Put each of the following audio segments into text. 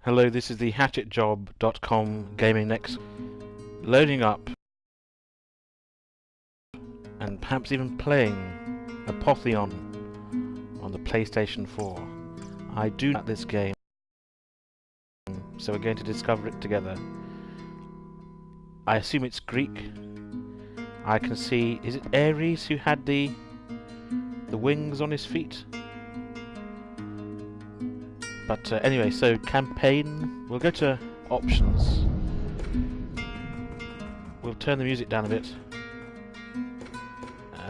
Hello, this is the hatchetjob.com gaming next, loading up and perhaps even playing Apotheon on the PlayStation 4. I do like this game, so we're going to discover it together. I assume it's Greek. I can see, is it Ares who had the wings on his feet? But anyway, so campaign, we'll go to options. We'll turn the music down a bit.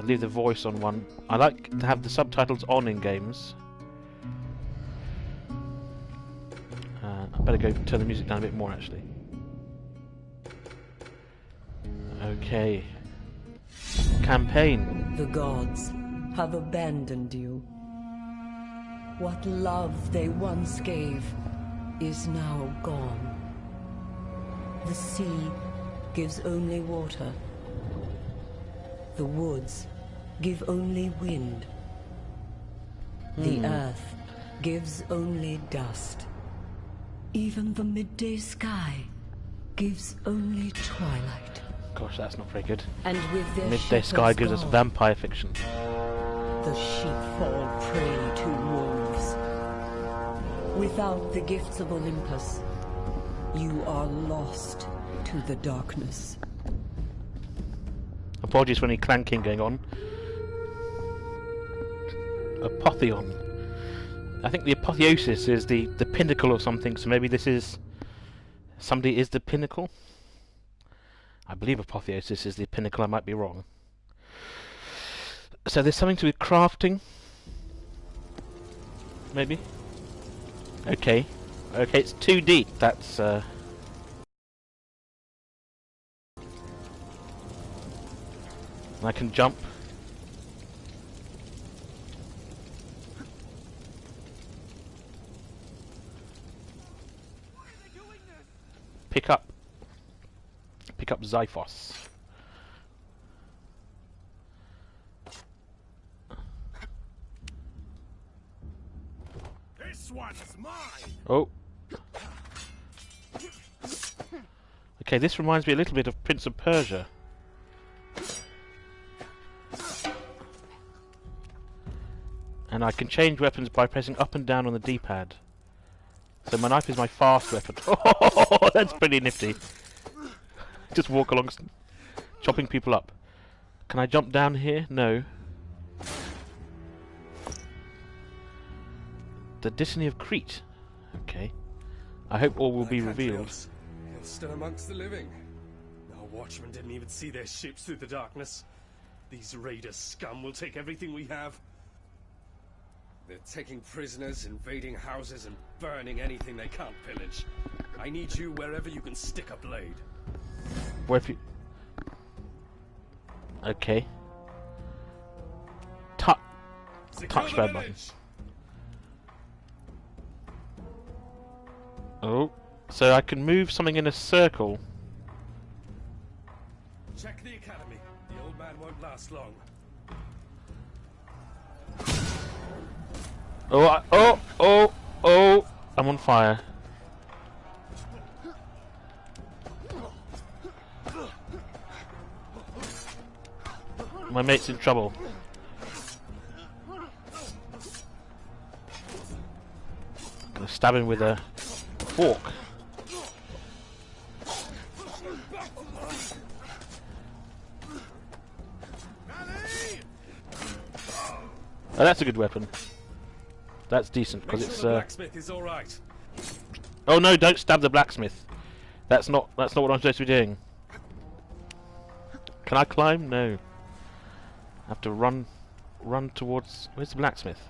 Leave the voice on one. I like to have the subtitles on in games. I better go turn the music down a bit more actually. Okay. Campaign. The gods have abandoned you. What love they once gave is now gone. The sea gives only water. The woods give only wind. The earth gives only dust. Even the midday sky gives only twilight. Gosh, that's not very good. And with their Midday Sky gives us vampire fiction. The sheep fall prey to wolves. Without the gifts of Olympus, you are lost to the darkness. Apologies for any clanking going on. Apotheon. I think the apotheosis is the pinnacle of something, so maybe this is... somebody is the pinnacle? I believe apotheosis is the pinnacle, I might be wrong. So there's something to do with crafting? Maybe? Okay. Okay, it's 2D. That's, And I can jump. Pick up Xiphos. This one's mine. Oh. Okay, this reminds me a little bit of Prince of Persia. And I can change weapons by pressing up and down on the D-pad. So my knife is my fast weapon. Oh, that's pretty nifty. Just walk along, chopping people up. Can I jump down here? No. The Destiny of Crete. Okay. I hope all will be revealed. Still amongst the living. Our watchmen didn't even see their ships through the darkness. These raiders scum will take everything we have. They're taking prisoners, invading houses, and burning anything they can't pillage. I need you wherever you can stick a blade. Where if you... Okay. Touchpad button. Oh. So I can move something in a circle. Check the academy. The old man won't last long. Oh! I'm on fire. My mate's in trouble. I'm gonna stab him with a fork. Oh, that's a good weapon. That's decent because it's. The blacksmith is all right. Oh no! Don't stab the blacksmith. That's not what I'm supposed to be doing. Can I climb? No. I have to run towards. Where's the blacksmith?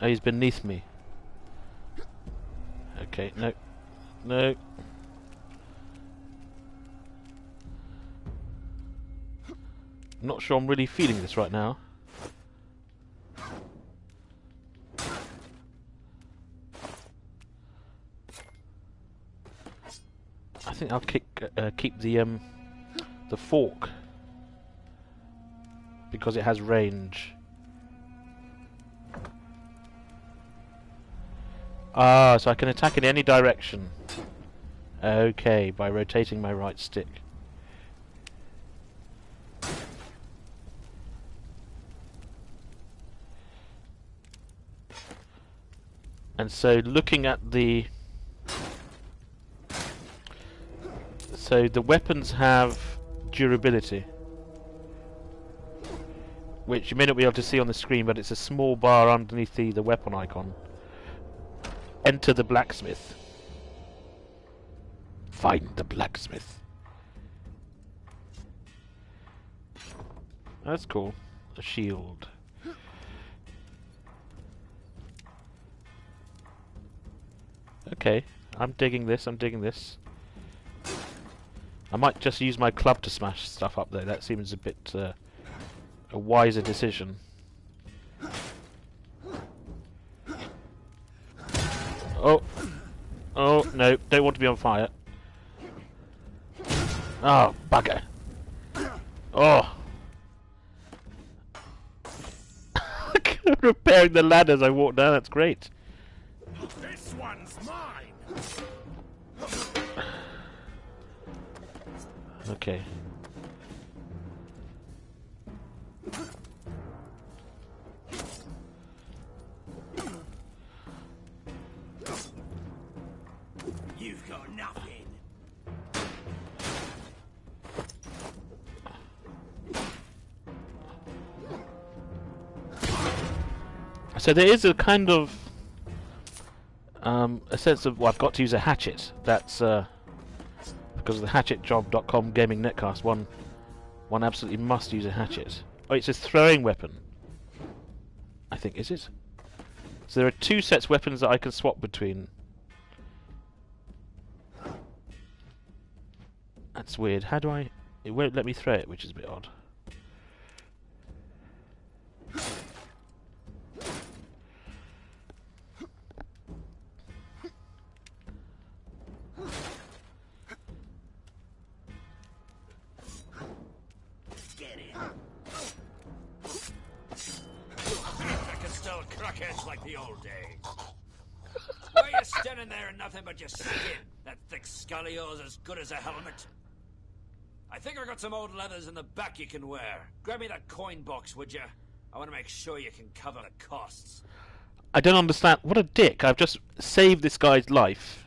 Oh, he's beneath me. Okay, no. I'm not sure I'm really feeling this right now. I think I'll keep the fork because it has range. Ah, so I can attack in any direction. Okay, by rotating my right stick. And so looking at the... So the weapons have durability, which you may not be able to see on the screen, but it's a small bar underneath the weapon icon. Enter the blacksmith. Find the blacksmith. That's cool. A shield. Okay, I'm digging this, I'm digging this. I might just use my club to smash stuff up there. That seems a bit a wiser decision. Oh. Oh, no, don't want to be on fire. Oh, bugger. Oh. Repairing the ladder as I walk down, that's great. This one's mine. Okay. You've got nothing. So there is a kind of a sense of, well, I've got to use a hatchet. That's because of the hatchetjob.com gaming netcast. One absolutely must use a hatchet. Oh, it says throwing weapon. I think, is it? So there are two sets of weapons that I can swap between. That's weird. How do I... It won't let me throw it, which is a bit odd. Crackheads like the old days. Why are you standing there in nothing but your skin? That thick skull of yours as good as a helmet. I think I got some old leathers in the back you can wear. Grab me that coin box, would you? I want to make sure you can cover the costs. I don't understand. What a dick. I've just saved this guy's life.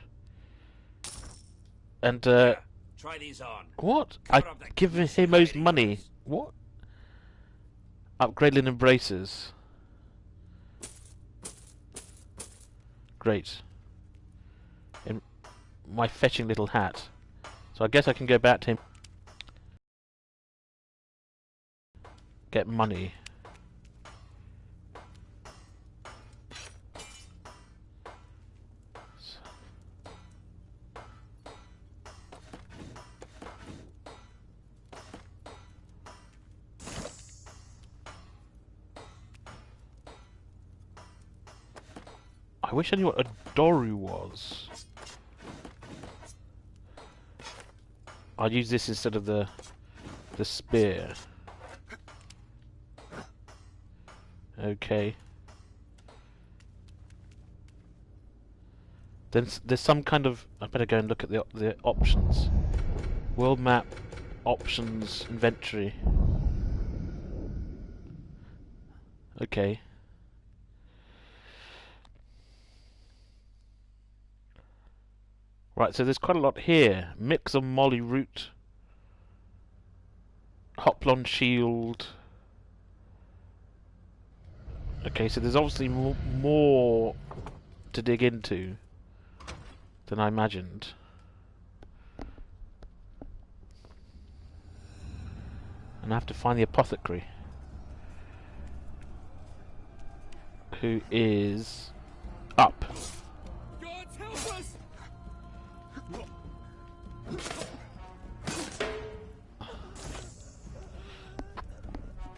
And, Yeah, try these on. What? Cover I up that give greasy him those hiding money. place. What? Upgrade linen braces. Great. In my fetching little hat. So I guess I can go back to him. Get money. I wish I knew what a Doru was. I'll use this instead of the spear. Okay. Then there's some kind of... I better go and look at the options. World map, options, inventory. Okay. Right, so there's quite a lot here. Mix of molly root, hoplon shield. Okay, so there's obviously more to dig into than I imagined. And I have to find the apothecary, who is up. Gods help us!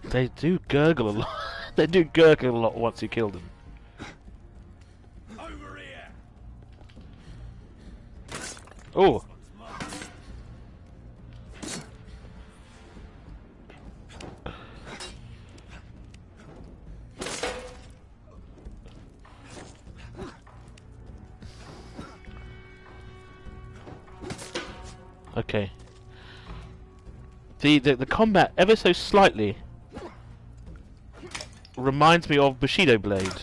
They do gurgle a lot. They do gurgle a lot once you kill them. Over here! Oh! Okay. The combat ever so slightly reminds me of Bushido Blade,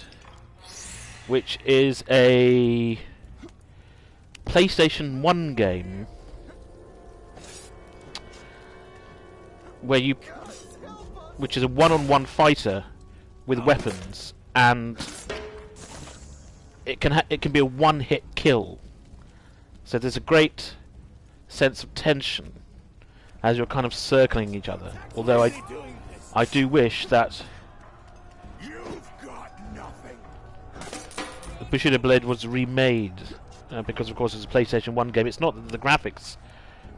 which is a PlayStation 1 game which is a one-on-one fighter with weapons, and it can be a one-hit kill. So there's a great sense of tension as you're kind of circling each other. Although I do wish that the Bushido Blade was remade, because of course it's a PlayStation 1 game. It's not that the graphics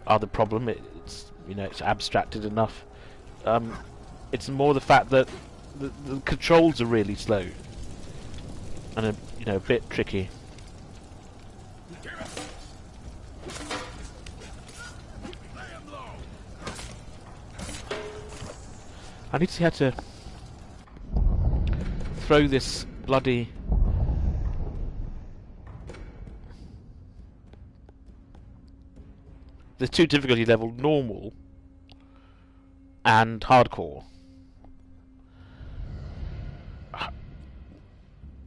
are the problem. It's it's abstracted enough. It's more the fact that the controls are really slow and a bit tricky. I need to see how to throw this bloody... There's two difficulty levels: normal and hardcore.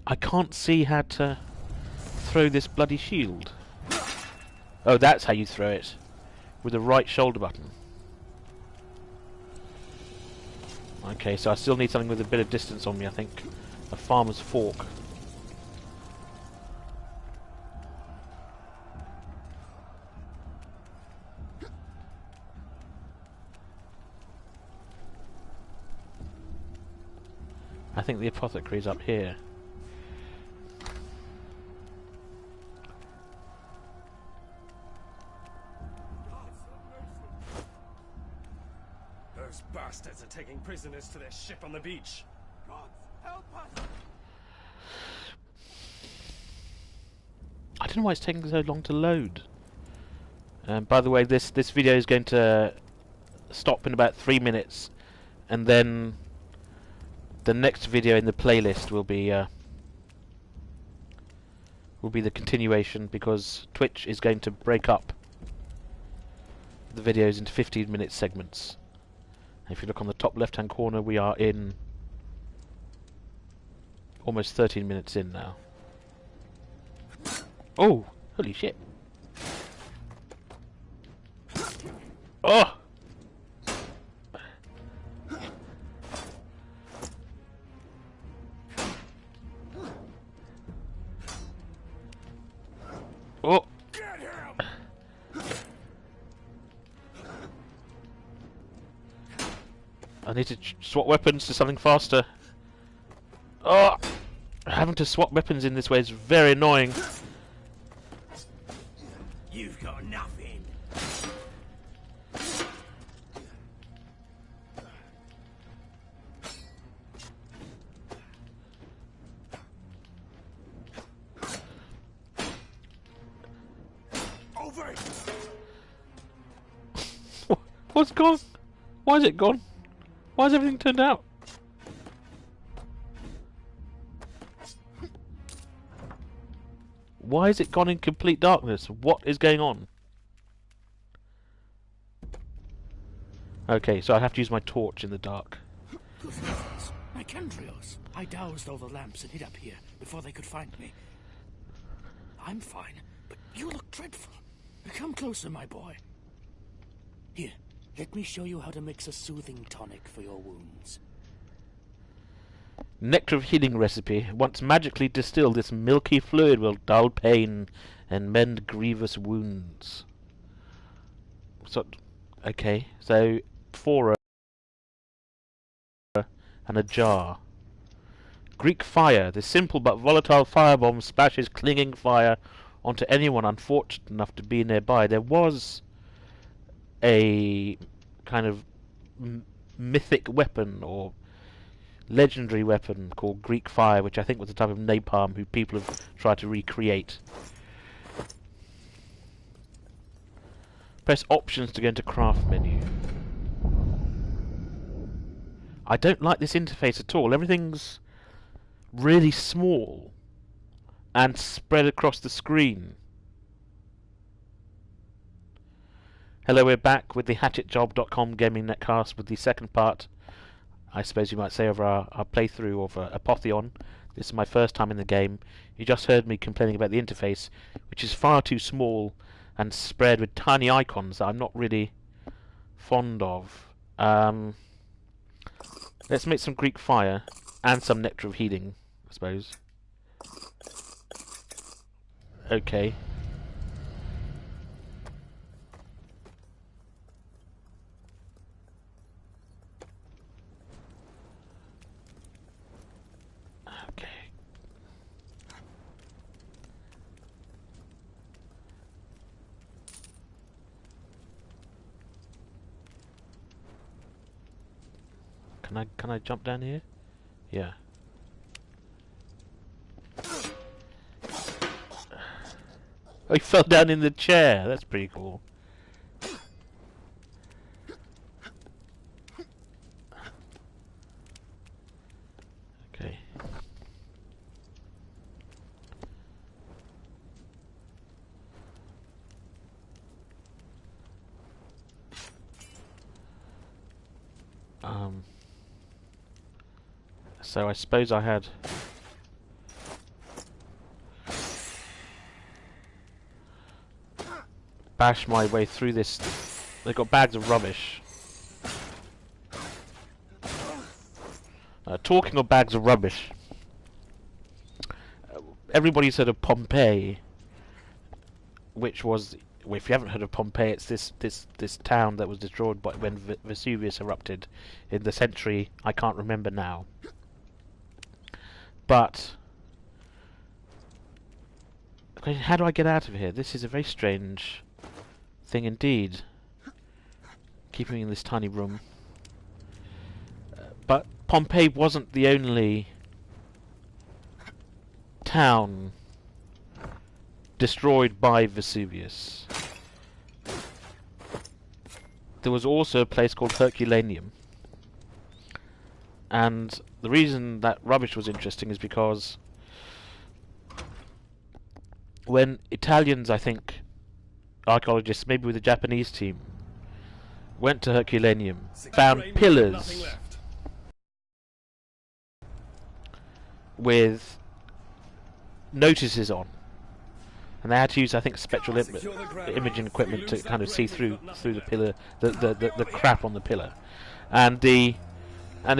I can't see how to throw this bloody shield. Oh, that's how you throw it. With the right shoulder button. Okay, so I still need something with a bit of distance on me, I think. A farmer's fork. I think the apothecary's up here. Those bastards are taking prisoners to their ship on the beach. God, help us! I don't know why it's taking so long to load. By the way, this video is going to stop in about 3 minutes, and then the next video in the playlist will be the continuation, because Twitch is going to break up the videos into 15-minute segments. If you look on the top left-hand corner, we are in almost 13 minutes in now. Oh, holy shit! Oh! Oh! I need to swap weapons to something faster. Oh! Having to swap weapons in this way is very annoying. You've got nothing. Over it. What's gone? Why is it gone? Why is everything turned out? Why is it gone in complete darkness? What is going on? Okay, so I have to use my torch in the dark. Good heavens, my Kendrios. I doused all the lamps and hid up here before they could find me. I'm fine, but you look dreadful. Come closer, my boy. Here, let me show you how to mix a soothing tonic for your wounds. Nectar of healing recipe. Once magically distilled, this milky fluid will dull pain and mend grievous wounds. So, okay, so 4 and a jar. Greek fire. This simple but volatile firebomb splashes clinging fire onto anyone unfortunate enough to be nearby. There was a kind of mythic weapon or legendary weapon called Greek fire, which I think was a type of napalm who people have tried to recreate. Press options to go into craft menu. I don't like this interface at all. Everything's really small and spread across the screen. Hello, we're back with the HatchetJob.com gaming netcast with the second part, I suppose you might say, of our playthrough of Apotheon. This is my first time in the game. You just heard me complaining about the interface, which is far too small and spread with tiny icons that I'm not really fond of. Let's make some Greek fire and some nectar of healing, I suppose. Okay. Okay. Can I jump down here? Yeah. Oh, he fell down in the chair. That's pretty cool. Okay. So I suppose I had bashed my way through this. They've got bags of rubbish. Talking of bags of rubbish, everybody's heard of Pompeii, which was, well, if you haven't heard of Pompeii, it's this town that was destroyed by when Vesuvius erupted in the century I can't remember now. But okay, how do I get out of here? This is a very strange thing indeed. Keeping me in this tiny room. But Pompeii wasn't the only town destroyed by Vesuvius. There was also a place called Herculaneum. And the reason that rubbish was interesting is because when Italians, I think, archaeologists, maybe with the Japanese team, went to Herculaneum, found pillars with notices on, and they had to use, I think, spectral imaging equipment to kind of see through the pillar, the crap on the pillar, and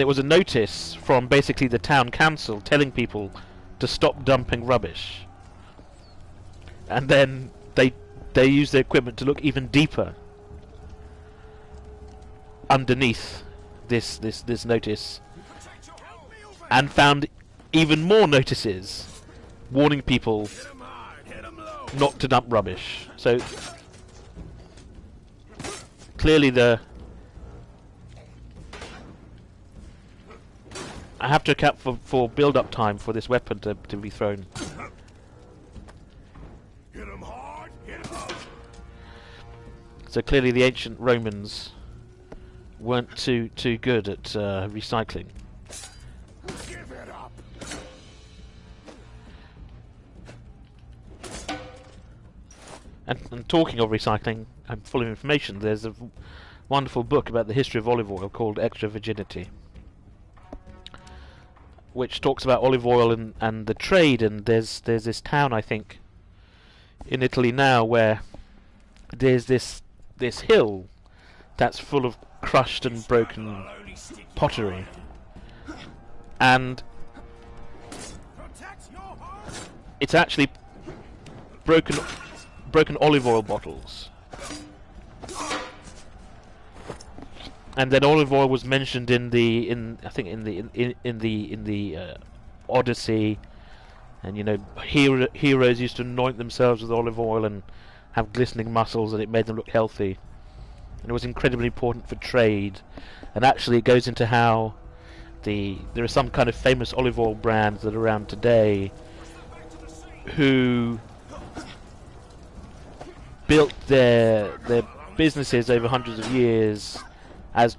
it was a notice from basically the town council telling people to stop dumping rubbish. And then they used their equipment to look even deeper underneath this notice, and found even more notices warning people not to dump rubbish. So clearly I have to account for build-up time for this weapon to be thrown. So clearly the ancient Romans weren't too good at recycling. Give it up. And talking of recycling, I'm full of information. There's a wonderful book about the history of olive oil called Extra Virginity, which talks about olive oil and the trade. And there's this town, I think, in Italy now where there's this hill that's full of crushed and broken pottery, and it's actually broken olive oil bottles. And then olive oil was mentioned in the Odyssey, and you know, heroes used to anoint themselves with olive oil and have glistening muscles, and it made them look healthy. And it was incredibly important for trade. And actually, it goes into how there are some kind of famous olive oil brands that are around today who built their businesses over hundreds of years as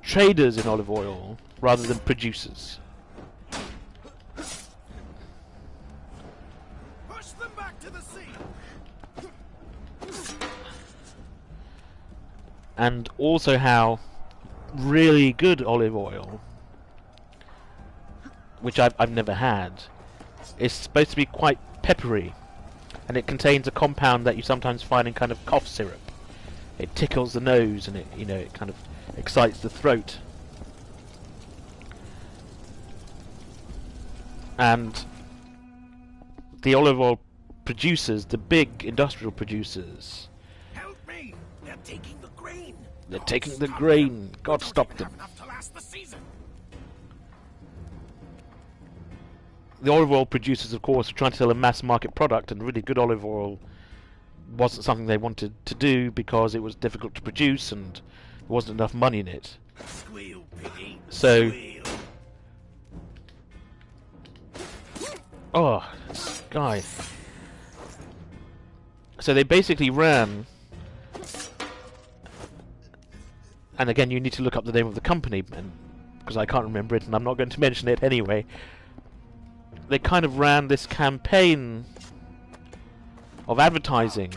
traders in olive oil rather than producers. Push them back to the sea. and also how really good olive oil, which I've never had, is supposed to be quite peppery, and it contains a compound that you sometimes find in kind of cough syrup. It tickles the nose, and it kind of excites the throat. And the olive oil producers, the big industrial producers, Help me! They're taking the grain. they're taking the grain. God stop them. Enough to last the season. The olive oil producers, of course, are trying to sell a mass market product, and really good olive oil wasn't something they wanted to do because it was difficult to produce and there wasn't enough money in it. Squeal, piggy. So, Squeal. oh, this guy. So they basically ran, and again, you need to look up the name of the company, because I can't remember it, and I'm not going to mention it anyway. They kind of ran this campaign of advertising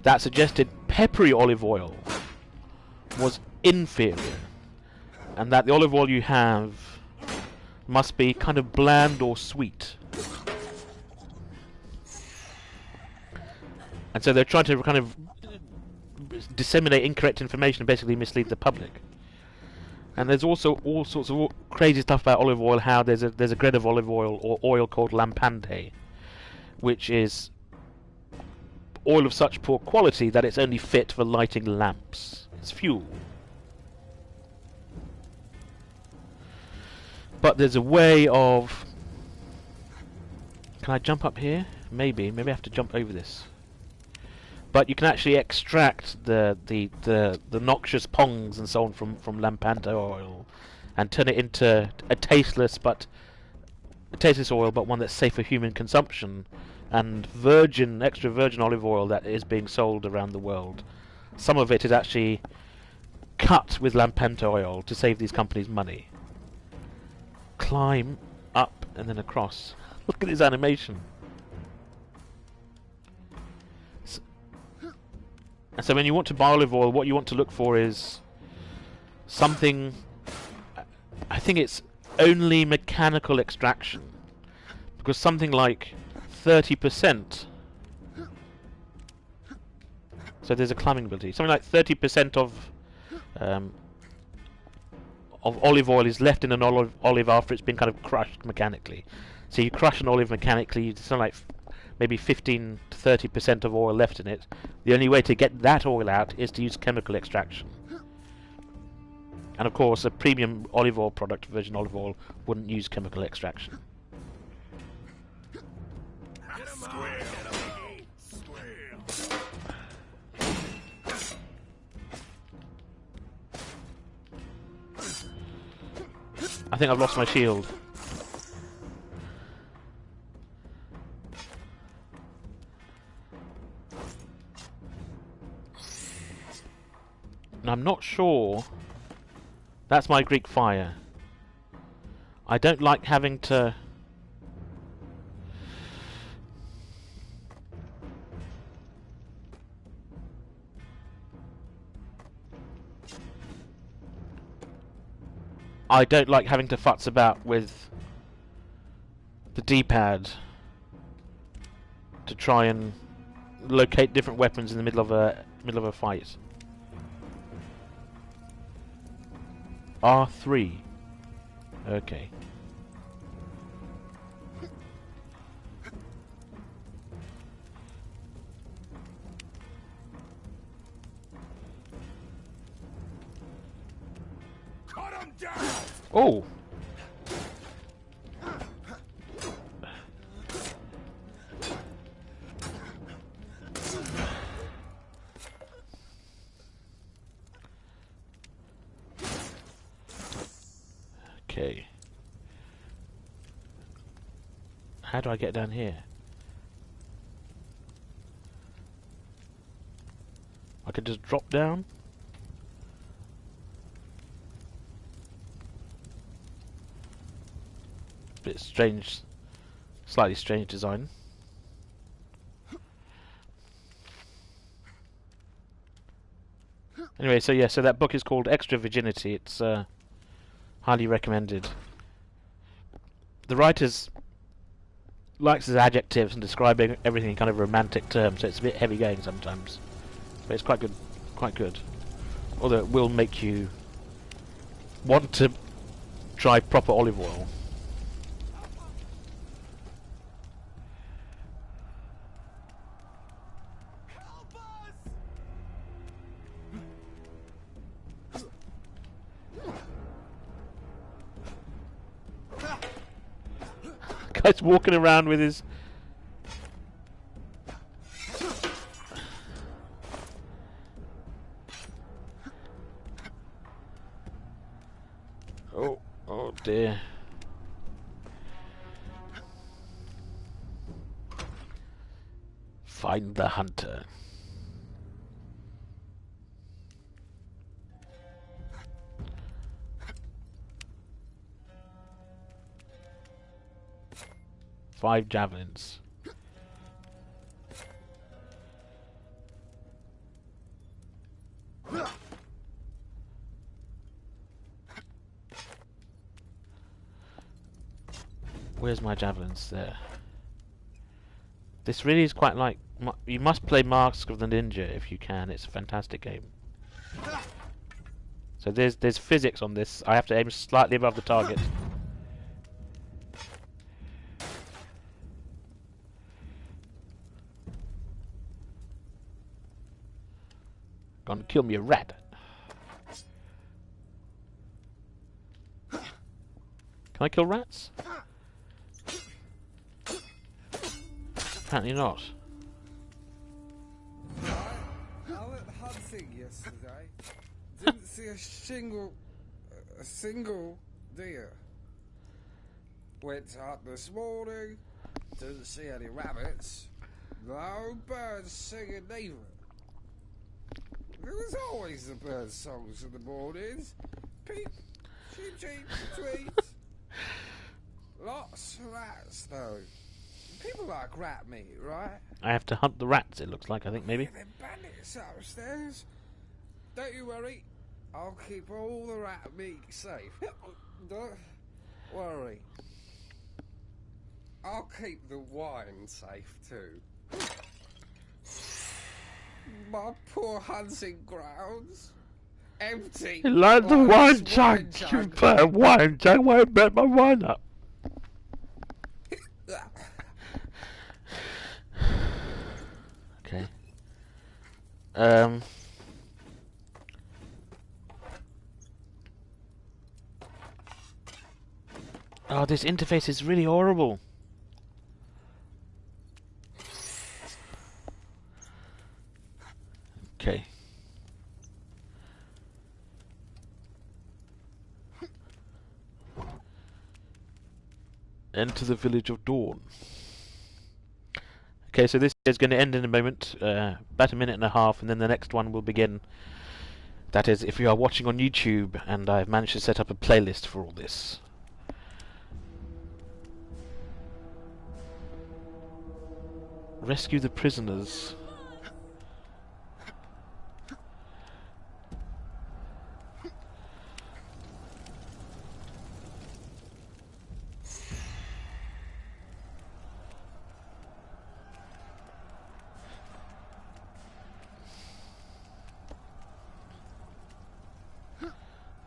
that suggested peppery olive oil was inferior, and that the olive oil you have must be kind of bland or sweet. And so they're trying to kind of disseminate incorrect information and basically mislead the public. And there's also all sorts of crazy stuff about olive oil. How there's a grade of olive oil or oil called lampante, which is oil of such poor quality that it's only fit for lighting lamps. It's fuel. But there's a way of... Can I jump up here? Maybe I have to jump over this. But you can actually extract the noxious pongs and so on from lampante oil, and turn it into a tasteless oil, but one that's safe for human consumption, and extra virgin olive oil that is being sold around the world. Some of it is actually cut with lampante oil to save these companies money. Climb up and then across. Look at his animation. And so when you want to buy olive oil, what you want to look for is something... I think it's only mechanical extraction. Because something like 30%... So there's a climbing ability. Something like 30% of olive oil is left in an olive after it's been kind of crushed mechanically. So you crush an olive mechanically, it's something like maybe 15 to 30% of oil left in it. The only way to get that oil out is to use chemical extraction. And of course, a premium olive oil product, virgin olive oil, wouldn't use chemical extraction. I think I've lost my shield. And I'm not sure... That's my Greek fire. I don't like having to... I don't like having to futz about with the D-pad to try and locate different weapons in the middle of a fight. R3. Okay. Cut him down! Oh! Okay. How do I get down here? I could just drop down? Bit strange, slightly strange design. Anyway, so yeah, so that book is called Extra Virginity. It's highly recommended. The writers likes his adjectives and describing everything in kind of romantic terms, so it's a bit heavy going sometimes. But it's quite good, quite good. Although it will make you want to try proper olive oil. Guy's walking around with his... Oh dear. Find the hunter. Five javelins. Where's my javelins? There. This really is quite like... You must play Mask of the Ninja if you can. It's a fantastic game. So there's physics on this. I have to aim slightly above the target. Gonna kill me a rat. Can I kill rats? Apparently not. I went hunting yesterday. Didn't see a single deer. Went out this morning. Didn't see any rabbits. No birds singing either. There was always the bird songs in the mornings. Peep, cheep, cheep, tweet. Lots of rats though. People like rat meat, right? I have to hunt the rats, it looks like, I think, maybe. They're bandits upstairs. Don't you worry. I'll keep all the rat meat safe. Don't worry. I'll keep the wine safe too. My poor hunting grounds. Empty. Like the wine jug. You put a wine jug where I bet my wine up. Okay. Oh, this interface is really horrible. Okay. Enter the village of Dawn. Okay, so this is going to end in a moment, about a minute and a half, and then the next one will begin. That is, if you are watching on YouTube, and I've managed to set up a playlist for all this. Rescue the prisoners.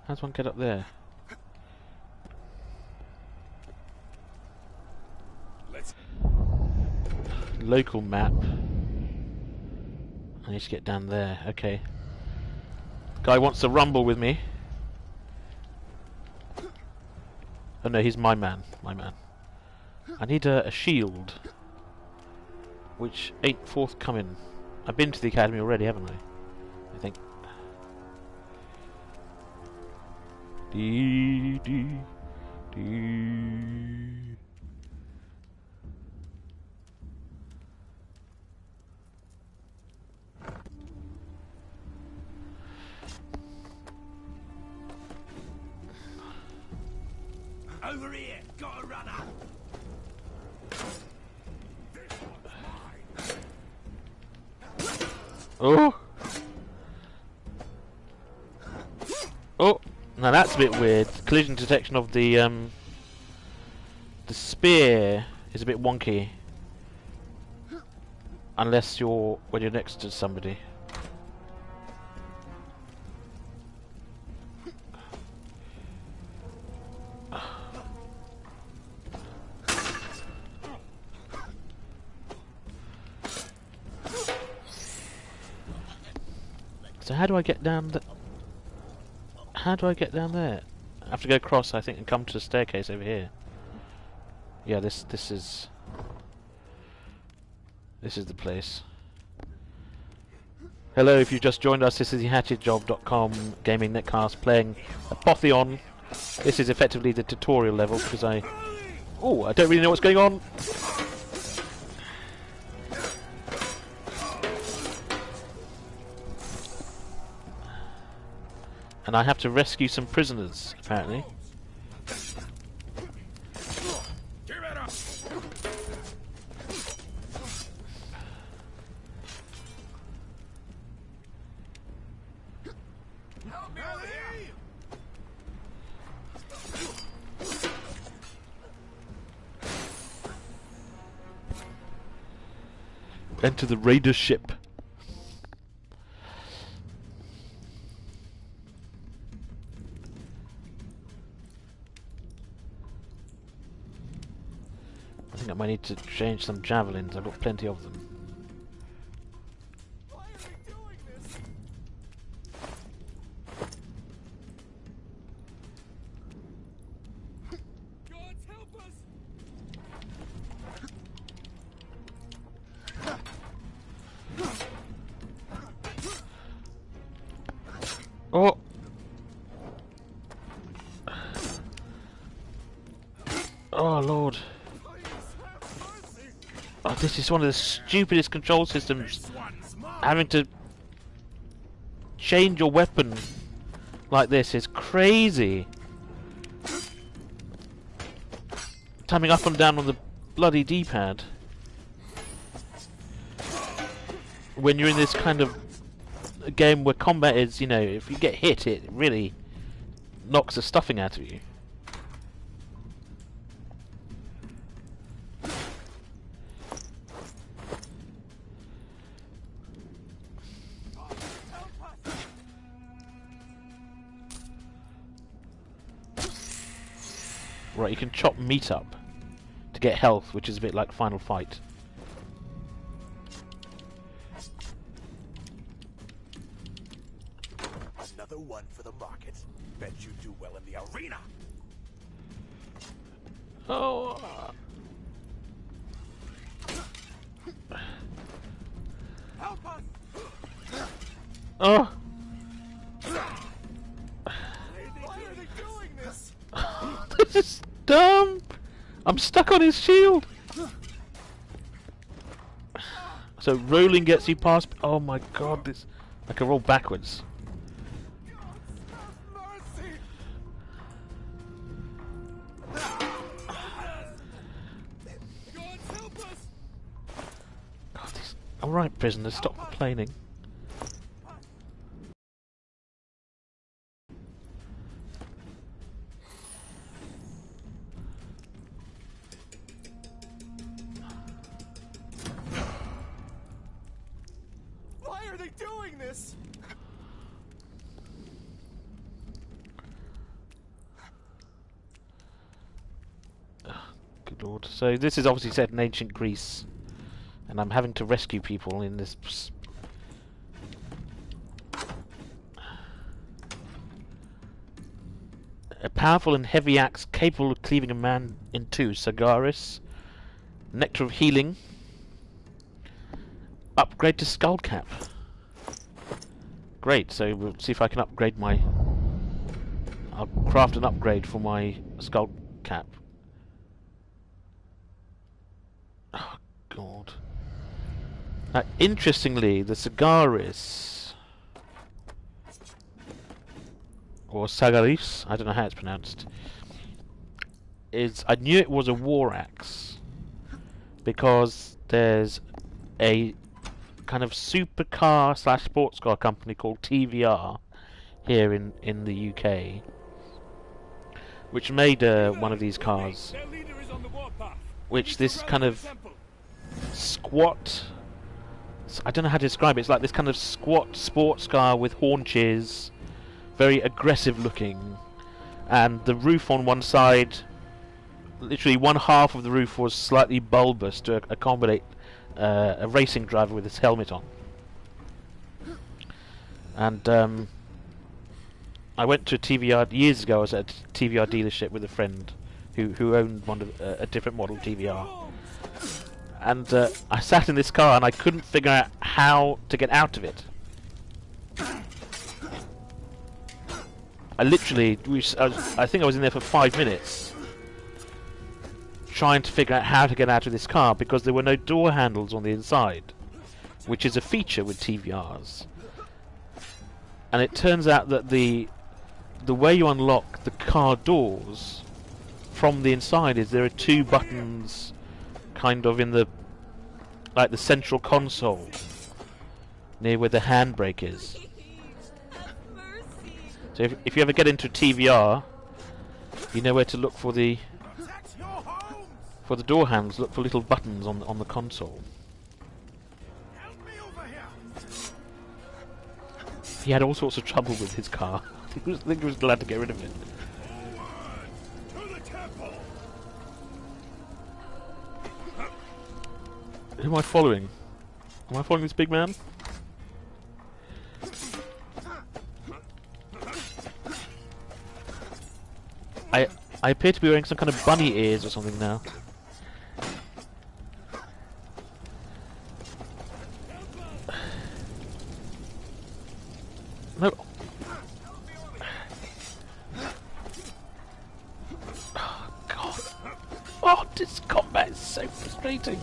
How does one get up there? Let's... Local map. I need to get down there. Okay. Guy wants to rumble with me. Oh no, he's my man. My man. I need a shield. Which ain't forthcoming. I've been to the academy already, haven't I? I think. Dee dee dee. Over here, got a runner. Oh! Now that's a bit weird. Collision detection of the spear is a bit wonky. Unless when you're next to somebody. So how do I get down how do I get down there? I have to go across, I think, and come to the staircase over here. Yeah, this is the place. Hello, if you've just joined us, this is the HatchetJob.com gaming netcast playing Apotheon. This is effectively the tutorial level because I don't really know what's going on. And I have to rescue some prisoners, apparently. Enter the raider ship. I think I might need to change some javelins. I've got plenty of them. Why are they doing this? Gods help us! Oh! Oh Lord! Oh, this is one of the stupidest control systems. Having to change your weapon like this is crazy. Timing up and down on the bloody D-pad. When you're in this kind of a game where combat is, you know, if you get hit, it really knocks the stuffing out of you. Right, you can chop meat up to get health, which is a bit like Final Fight. Another one for the market. Bet you do well in the arena. Oh. Help us! Oh. Why are they doing this? This is dumb. I'm stuck on his shield. So rolling gets you past. Oh my god, this I can roll backwards. Mercy! Gods help us! God, this. All right, prisoners, stop complaining. Why are they doing this? Good lord. So this is obviously set in ancient Greece, and I'm having to rescue people in this. A powerful and heavy axe capable of cleaving a man in two. Sagaris. Nectar of healing. Upgrade to skull cap. Great, so we'll see if I can upgrade my... I'll craft an upgrade for my skull cap. Oh, God. Now, interestingly, the Sagaris... or Sagaris, I don't know how it's pronounced, is... I knew it was a war axe, because there's a kind of supercar / sports car company called TVR here in the UK, which made one of these cars, which this kind of squat, I don't know how to describe it, it's like this kind of squat sports car with haunches, very aggressive looking, and the roof on one side, literally one half of the roof was slightly bulbous to accommodate a racing driver with his helmet on. And I went to a TVR years ago. I was at a TVR dealership with a friend who owned one of a different model TVR, and I sat in this car and I couldn't figure out how to get out of it. I literally, I think I was in there for 5 minutes trying to figure out how to get out of this car because there were no door handles on the inside, which is a feature with TVRs. And it turns out that the way you unlock the car doors from the inside is there are 2 buttons kind of in the central console near where the handbrake is. So if you ever get into a TVR, you know where to look for the door handles. Look for little buttons on the console. He had all sorts of trouble with his car. I think he was glad to get rid of it. Who am I following? Am I following this big man? I appear to be wearing some kind of bunny ears or something now. No. Oh, God. Oh, this combat is so frustrating.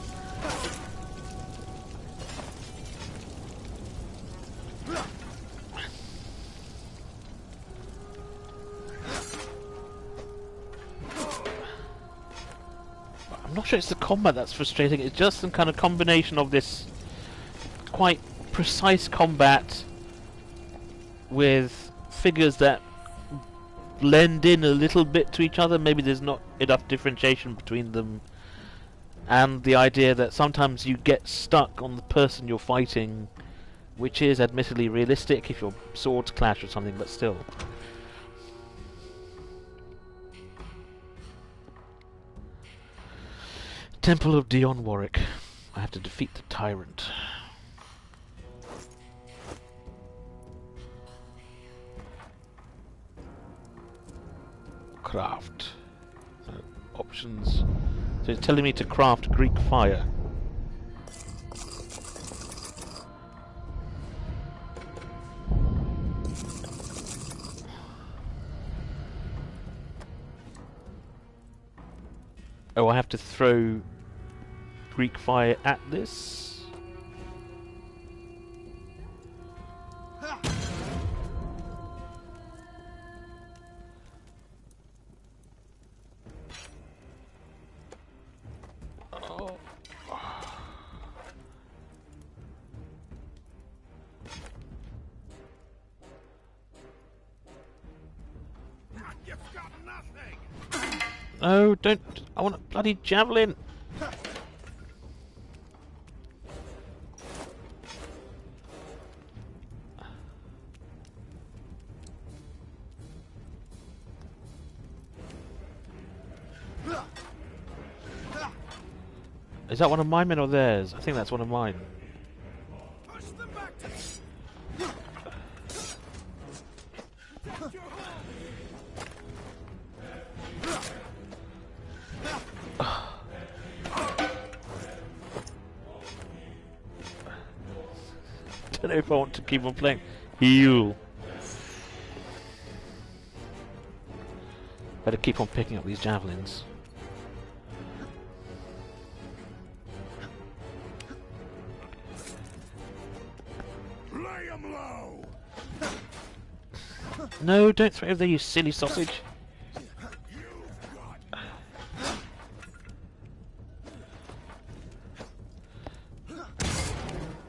I'm not sure it's the combat that's frustrating, it's just some kind of combination of this quite precise combat with figures that blend in a little bit to each other. Maybe there's not enough differentiation between them, and the idea that sometimes you get stuck on the person you're fighting, which is admittedly realistic if your swords clash or something, but still. Temple of Dion Warwick. I have to defeat the tyrant. Craft. Options. So it's telling me to craft Greek fire. Oh, I have to throw Greek fire at this. Oh. You've got nothing. No, don't. I want a bloody javelin. Is that one of my men or theirs? I think that's one of mine. Push them back to Don't know if I want to keep on playing. Heal. Better keep on picking up these javelins. lay 'em low. No, don't throw there, you silly sausage.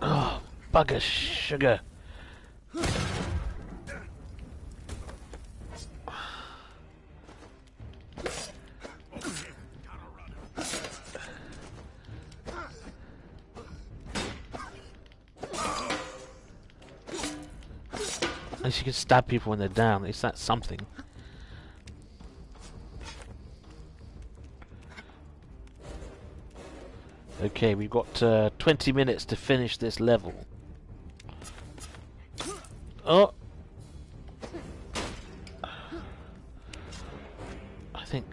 Oh, bugger sugar. At least you can stab people when they're down. Is that something? Okay, we've got 20 minutes to finish this level. Oh! I think...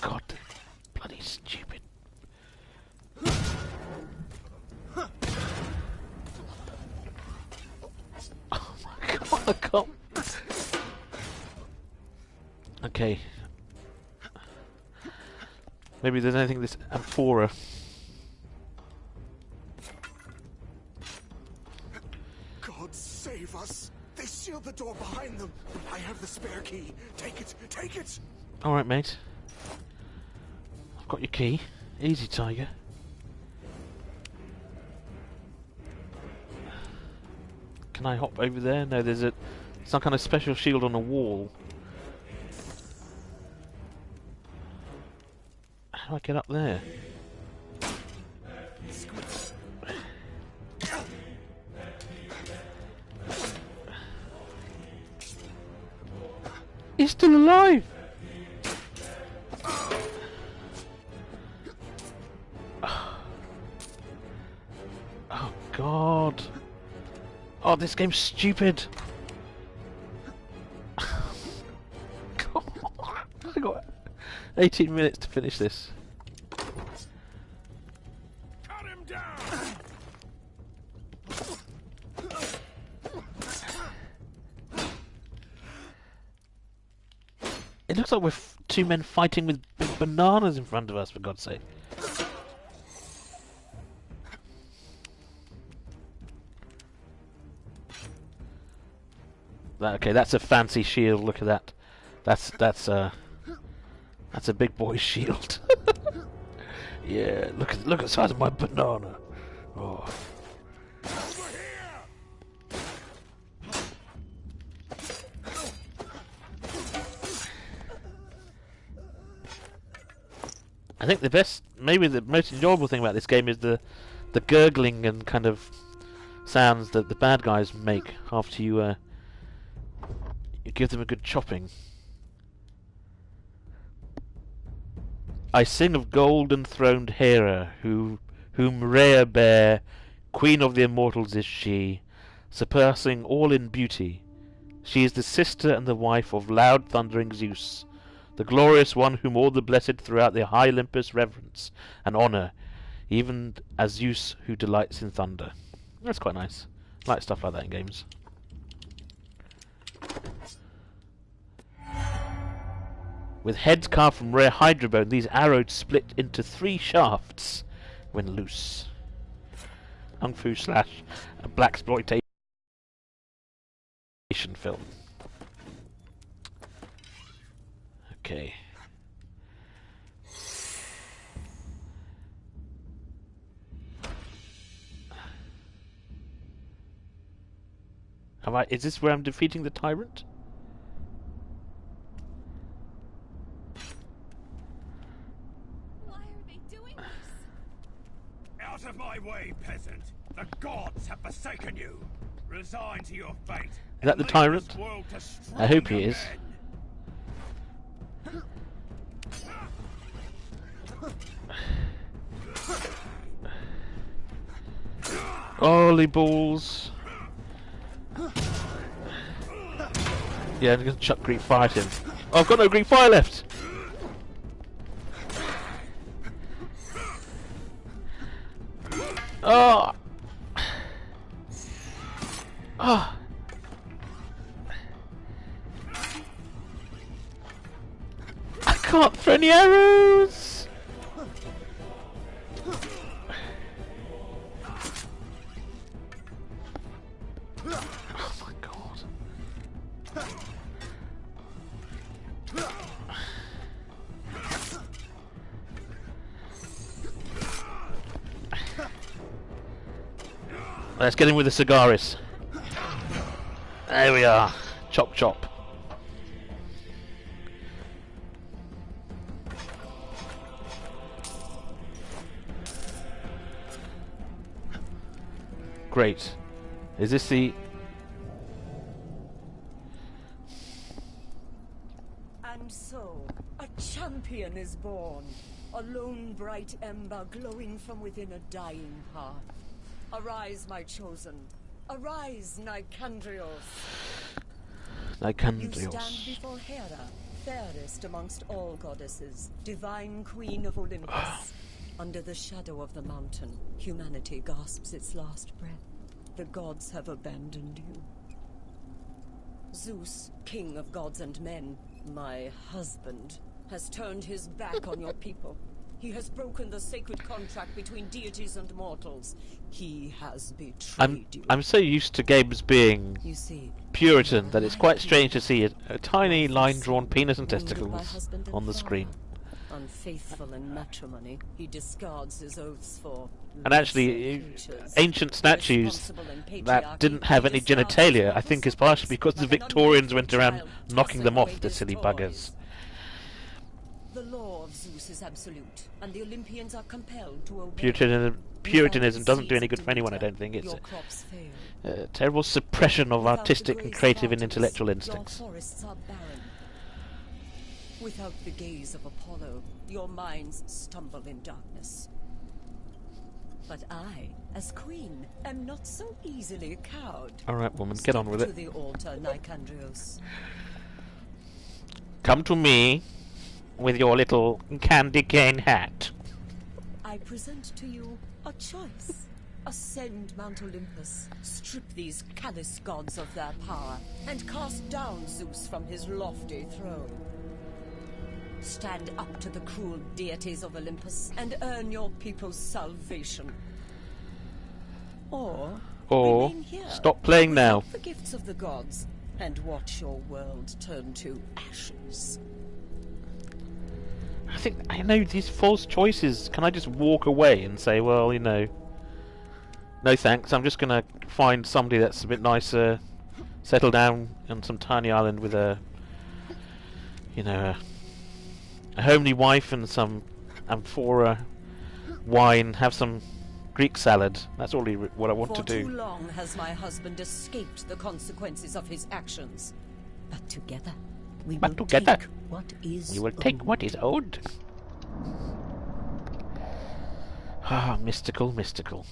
God, bloody stupid. Oh my God, I can't. Okay. Maybe there's anything in this amphora. God save us! They sealed the door behind them, but I have the spare key. Take it! Take it! Alright, mate. I've got your key. Easy, Tiger. Can I hop over there? No, there's some kind of special shield on a wall. How do I get up there? He's still alive! Oh God! Oh, this game's stupid! God. I got 18 minutes to finish this. Cut him down! It looks like we're two men fighting with big bananas in front of us, for God's sake. Okay, that's a fancy shield. Look at that. That's a big boy's shield. Yeah, look at the size of my banana. Oh. I think maybe the most enjoyable thing about this game is the gurgling and kind of sounds that the bad guys make after you give them a good chopping. I sing of gold-enthroned Hera, whom Rhea bare, queen of the immortals is she, surpassing all in beauty. She is the sister and the wife of loud thundering Zeus, the glorious one whom all the blessed throughout the high Olympus reverence and honour, even as Zeus who delights in thunder. That's quite nice. I like stuff like that in games. With heads carved from rare hydrobone, these arrows split into 3 shafts when loose. Kung Fu / a blaxploitation film. Okay. Is this where I'm defeating the tyrant? Why are they doing this? Out of my way, peasant! The gods have forsaken you! Resign to your fate! Is that the tyrant? I hope he is. Holy balls! Yeah, I'm gonna chuck Greek fire at him. Oh, I've got no Greek fire left! Oh! Ah. I can't throw any arrows! Oh my god. Let's get in with the cigaris. There we are. Chop chop. Great. Is this the... And so, a champion is born. A lone bright ember glowing from within a dying hearth. Arise, my chosen. Arise, Nicandrios. You stand before Hera, fairest amongst all goddesses, divine queen of Olympus. Under the shadow of the mountain, humanity gasps its last breath. The gods have abandoned you. Zeus, king of gods and men, my husband, has turned his back on your people. He has broken the sacred contract between deities and mortals. He has betrayed you. I'm so used to games being Puritan that it's quite strange to see a tiny line-drawn penis and testicles on the screen. Unfaithful in matrimony, he discards his oaths for... And actually, ancient statues that didn't have any genitalia, I think is partially because the Victorians went around knocking them off, the silly buggers. The law of Zeus is absolute, and the Olympians are compelled to obey. Puritanism doesn't do any good for anyone, I don't think. It's a terrible suppression of artistic and creative and intellectual instincts. Your forests are barren. Without the gaze of Apollo, your minds stumble in darkness. But I, as queen, am not so easily cowed. Alright, woman, get on with it. To the altar, Nicandrios. Come to me with your little candy cane hat. I present to you a choice. Ascend Mount Olympus, strip these callous gods of their power, and cast down Zeus from his lofty throne. Stand up to the cruel deities of Olympus and earn your people's salvation. Or remain here, stop playing now. The gifts of the gods, and watch your world turn to ashes. I think, I know, these false choices, can I just walk away and say, well, you know, no thanks, I'm just gonna find somebody that's a bit nicer, settle down on some tiny island with a, you know, a homely wife and some amphora wine, have some Greek salad. That's all what I want to do. For too long has my husband escaped the consequences of his actions. But together, we will take what is We will take what is owed. Ah, mystical, mystical.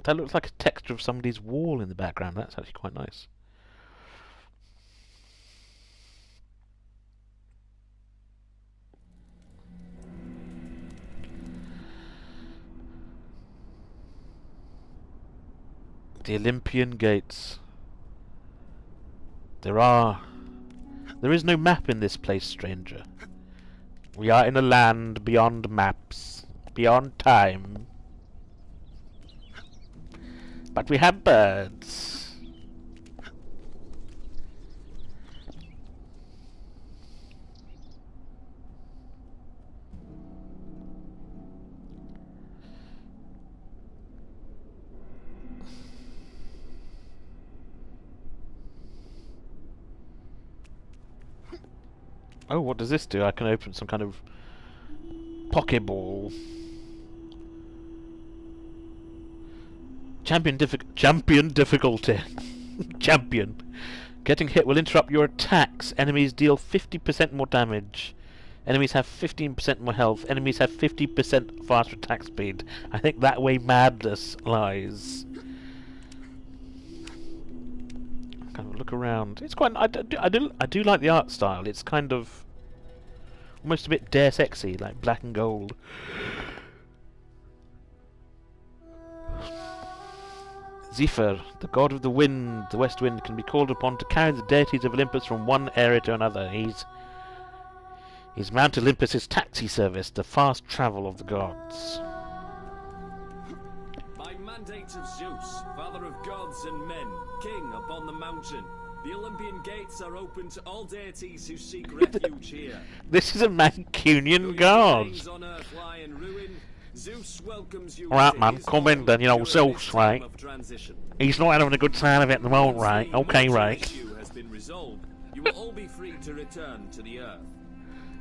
That looks like a texture of somebody's wall in the background. That's actually quite nice. The Olympian Gates. There is no map in this place, stranger. We are in a land beyond maps, beyond time. But we have birds. Oh, what does this do? I can open some kind of Pokeball. Champion difficulty. Champion. Getting hit will interrupt your attacks. Enemies deal 50% more damage. Enemies have 15% more health. Enemies have 50% faster attack speed. I think that way madness lies. Kind of look around. It's quite. I do like the art style. It's kind of almost a bit Deus Exy, like black and gold. Zephyr, the god of the wind, the west wind, can be called upon to carry the deities of Olympus from one area to another. He's Mount Olympus's taxi service, the fast travel of the gods. By mandate of Zeus, father of gods and men, king upon the mountain, the Olympian gates are open to all deities who seek refuge here. This is a Mancunian god. On earth lie in ruin, Zeus welcomes you. Alright, man, come in then, you know, Zeus, right? He's not having a good time of it at the moment, right? Okay, right. Has been resolved. You will all be free to return to the earth.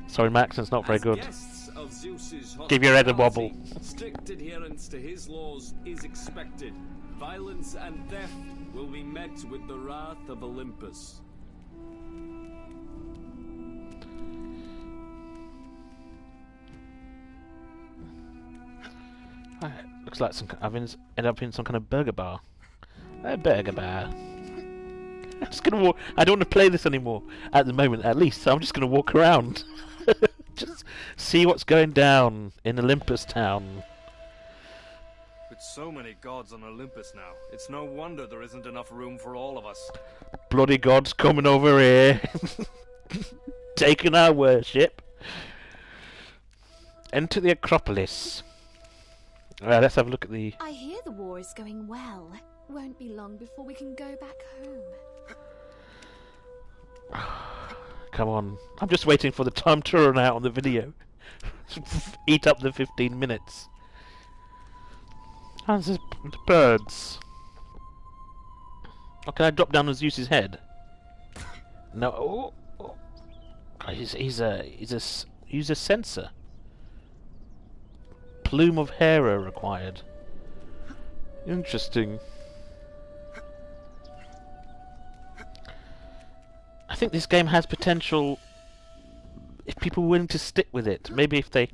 Sorry, Max, it's not very As good. guests of Zeus's Give your head a wobble. Strict adherence to his laws is expected. Violence and theft will be met with the wrath of Olympus. Looks like I've ended up in some kind of burger bar. A burger bar. I'm just gonna walk. I don't want to play this anymore at the moment, at least. So I'm just gonna walk around, just see what's going down in Olympus town. With so many gods on Olympus now, it's no wonder there isn't enough room for all of us. Bloody gods coming over here, taking our worship. Enter the Acropolis. Let's have a look at the... I hear the war is going well. Won't be long before we can go back home. Come on. I'm just waiting for the time to run out on the video. Eat up the 15 minutes. How's this birds? Oh, can I drop down on Zeus's head? No. Oh, oh. He's a censor. Plume of Hera required. Interesting. I think this game has potential if people are willing to stick with it. Maybe if they,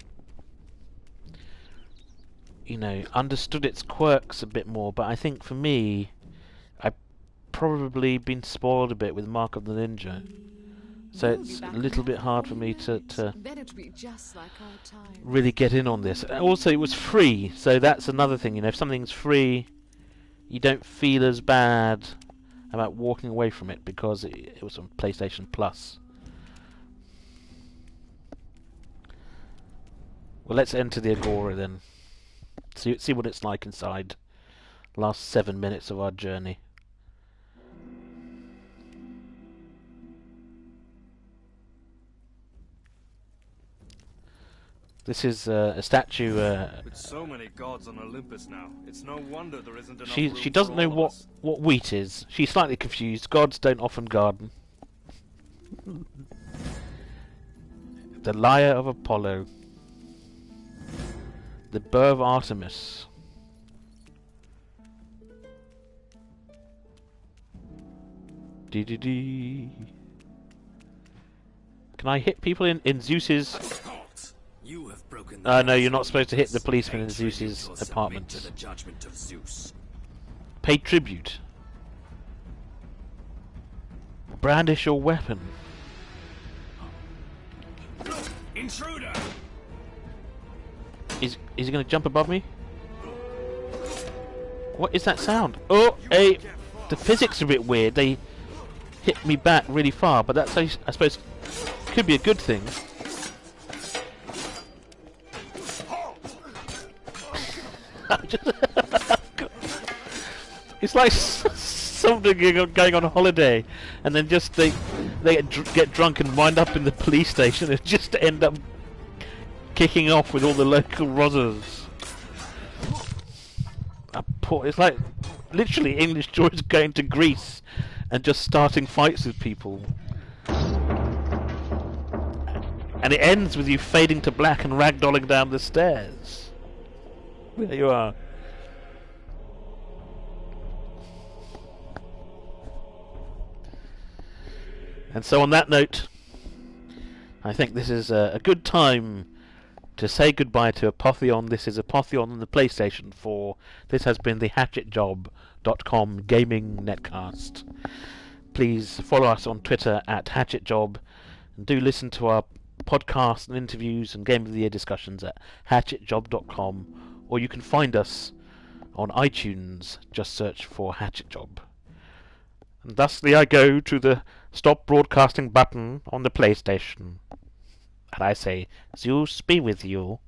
you know, understood its quirks a bit more. But I think for me, I've probably been spoiled a bit with Mark of the Ninja. So it's a little bit hard for me to really get in on this. Also, it was free, so that's another thing. You know, if something's free, you don't feel as bad about walking away from it because it was on PlayStation Plus. Well, let's enter the Agora then. See what it's like inside. Last 7 minutes of our journey. This is a statue. With so many gods on Olympus now, it's no wonder there isn't enough she room doesn't for know all of us. what wheat is. She's slightly confused. Gods don't often garden. The lyre of Apollo. The bow of Artemis. Dee. Can I hit people in Zeus's? You have broken No, you're not supposed to hit the policeman in Zeus's apartment. To the judgment of Zeus. Pay tribute. Brandish your weapon. Intruder! Is he going to jump above me? What is that sound? Oh, hey! The physics are a bit weird. They hit me back really far, but that's, I suppose, could be a good thing. It's like something going on holiday, and then just they get drunk and wind up in the police station and just end up kicking off with all the local rozzers. It's like literally English tourists going to Greece and just starting fights with people. And it ends with you fading to black and ragdolling down the stairs. There you are. And so on that note, I think this is a good time to say goodbye to Apotheon. This is Apotheon on the PlayStation 4. This has been the HatchetJob.com gaming netcast. Please follow us on Twitter at HatchetJob, and do listen to our podcasts and interviews and Game of the Year discussions at HatchetJob.com, or you can find us On iTunes, just search for Hatchet Job. And thusly I go to the stop broadcasting button on the PlayStation. And I say, Zeus be with you.